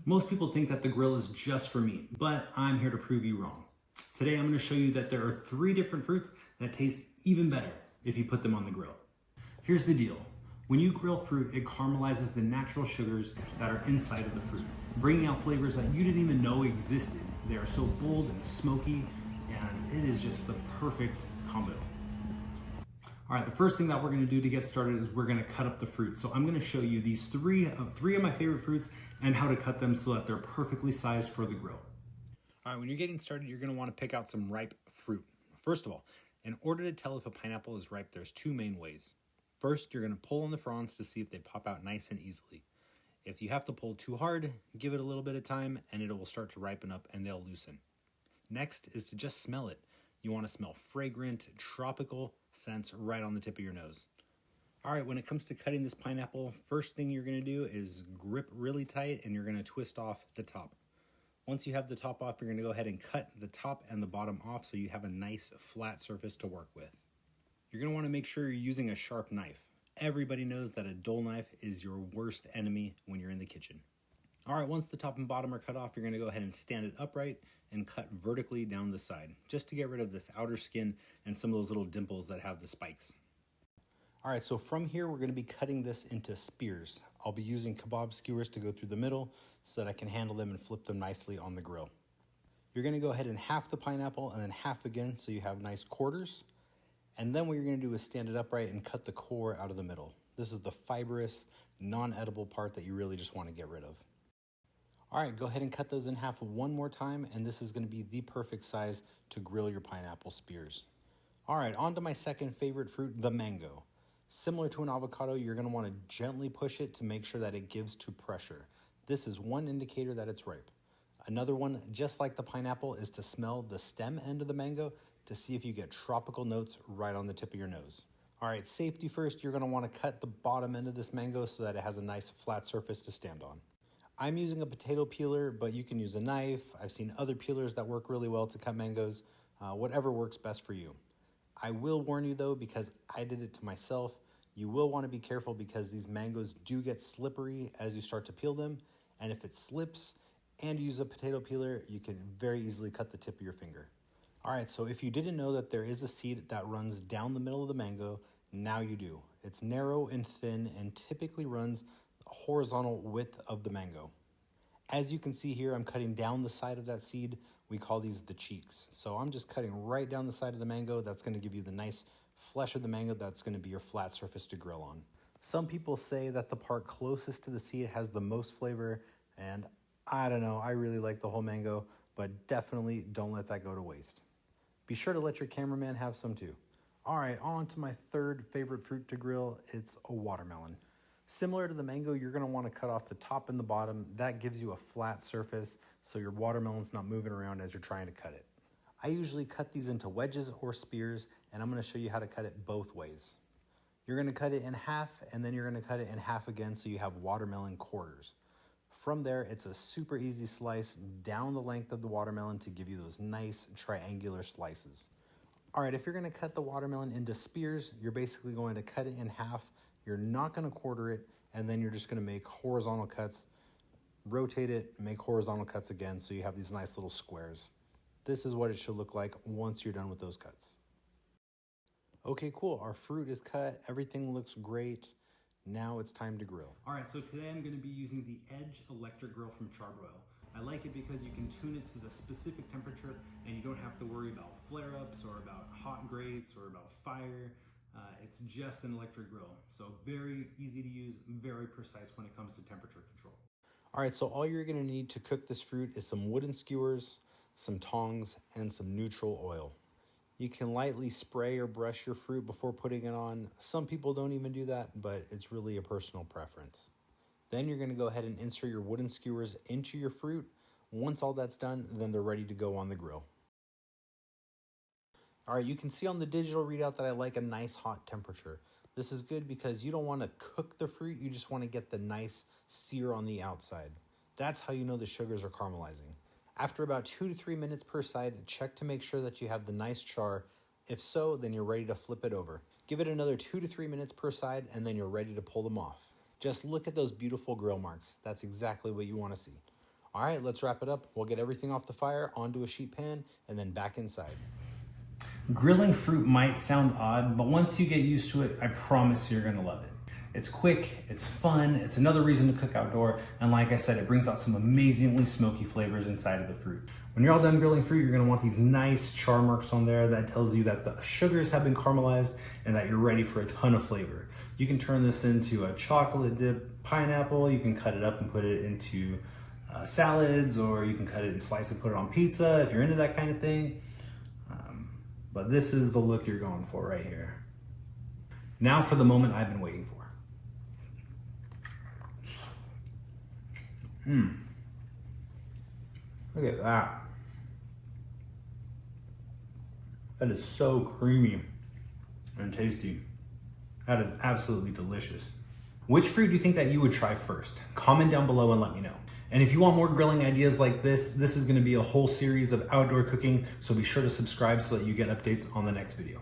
Most people think that the grill is just for meat, but I'm here to prove you wrong. Today I'm going to show you that there are 3 different fruits that taste even better if you put them on the grill. Here's the deal. When you grill fruit, it caramelizes the natural sugars that are inside of the fruit, bringing out flavors that you didn't even know existed. They are so bold and smoky, and it is just the perfect combo. All right, the first thing that we're gonna do to get started is we're gonna cut up the fruit. So I'm gonna show you these three of my favorite fruits and how to cut them so that they're perfectly sized for the grill. All right, when you're getting started, you're gonna wanna pick out some ripe fruit. First of all, in order to tell if a pineapple is ripe, there's 2 main ways. First, you're gonna pull on the fronds to see if they pop out nice and easily. If you have to pull too hard, give it a little bit of time and it will start to ripen up and they'll loosen. Next is to just smell it. You want to smell fragrant, tropical scents right on the tip of your nose. All right, when it comes to cutting this pineapple, first thing you're going to do is grip really tight and you're going to twist off the top. Once you have the top off, you're going to go ahead and cut the top and the bottom off so you have a nice flat surface to work with. You're going to want to make sure you're using a sharp knife. Everybody knows that a dull knife is your worst enemy when you're in the kitchen. All right, once the top and bottom are cut off, you're going to go ahead and stand it upright and cut vertically down the side, just to get rid of this outer skin and some of those little dimples that have the spikes. All right, so from here, we're going to be cutting this into spears. I'll be using kebab skewers to go through the middle so that I can handle them and flip them nicely on the grill. You're going to go ahead and half the pineapple and then half again so you have nice quarters. And then what you're going to do is stand it upright and cut the core out of the middle. This is the fibrous, non-edible part that you really just want to get rid of. All right, go ahead and cut those in half one more time, and this is going to be the perfect size to grill your pineapple spears. All right, on to my second favorite fruit, the mango. Similar to an avocado, you're going to want to gently push it to make sure that it gives to pressure. This is one indicator that it's ripe. Another one, just like the pineapple, is to smell the stem end of the mango to see if you get tropical notes right on the tip of your nose. All right, safety first, you're going to want to cut the bottom end of this mango so that it has a nice flat surface to stand on. I'm using a potato peeler, but you can use a knife. I've seen other peelers that work really well to cut mangoes. Whatever works best for you. I will warn you though, because I did it to myself, you will want to be careful because these mangoes do get slippery as you start to peel them. And if it slips and you use a potato peeler, you can very easily cut the tip of your finger. All right, so if you didn't know that there is a seed that runs down the middle of the mango, now you do. It's narrow and thin and typically runs horizontal width of the mango. As you can see here, I'm cutting down the side of that seed. We call these the cheeks. So I'm just cutting right down the side of the mango. That's going to give you the nice flesh of the mango. That's going to be your flat surface to grill on. Some people say that the part closest to the seed has the most flavor, and I don't know, I really like the whole mango, but definitely don't let that go to waste. Be sure to let your cameraman have some too. All right, on to my third favorite fruit to grill. It's a watermelon. Similar to the mango, you're going to want to cut off the top and the bottom. That gives you a flat surface so your watermelon's not moving around as you're trying to cut it. I usually cut these into wedges or spears, and I'm going to show you how to cut it both ways. You're going to cut it in half, and then you're going to cut it in half again so you have watermelon quarters. From there, it's a super easy slice down the length of the watermelon to give you those nice triangular slices. All right, if you're going to cut the watermelon into spears, you're basically going to cut it in half. You're not going to quarter it, and then you're just going to make horizontal cuts, rotate it, make horizontal cuts again, so you have these nice little squares. This is what it should look like once you're done with those cuts. Okay, cool. Our fruit is cut. Everything looks great. Now it's time to grill. All right, so today I'm going to be using the Edge electric grill from Charbroil. I like it because you can tune it to the specific temperature and you don't have to worry about flare-ups or about hot grates or about fire. It's just an electric grill, so very easy to use, very precise when it comes to temperature control. All right, so all you're gonna need to cook this fruit is some wooden skewers, some tongs, and some neutral oil. You can lightly spray or brush your fruit before putting it on. Some people don't even do that, but it's really a personal preference. Then you're gonna go ahead and insert your wooden skewers into your fruit. Once all that's done, then they're ready to go on the grill. All right, you can see on the digital readout that I like a nice hot temperature. This is good because you don't want to cook the fruit, you just want to get the nice sear on the outside. That's how you know the sugars are caramelizing. After about 2 to 3 minutes per side, check to make sure that you have the nice char. If so, then you're ready to flip it over. Give it another 2 to 3 minutes per side, and then you're ready to pull them off. Just look at those beautiful grill marks. That's exactly what you want to see. All right, let's wrap it up. We'll get everything off the fire onto a sheet pan and then back inside. Grilling fruit might sound odd, but once you get used to it, I promise you're gonna love it. It's quick, it's fun, it's another reason to cook outdoor, and like I said, it brings out some amazingly smoky flavors inside of the fruit. When you're all done grilling fruit, you're gonna want these nice char marks on there that tells you that the sugars have been caramelized and that you're ready for a ton of flavor. You can turn this into a chocolate dip pineapple, you can cut it up and put it into salads, or you can cut it and slice and put it on pizza if you're into that kind of thing. But this is the look you're going for right here. Now for the moment I've been waiting for. Look at that. That is so creamy and tasty. That is absolutely delicious. Which fruit do you think that you would try first? Comment down below and let me know. And if you want more grilling ideas like this is gonna be a whole series of outdoor cooking, so be sure to subscribe so that you get updates on the next video.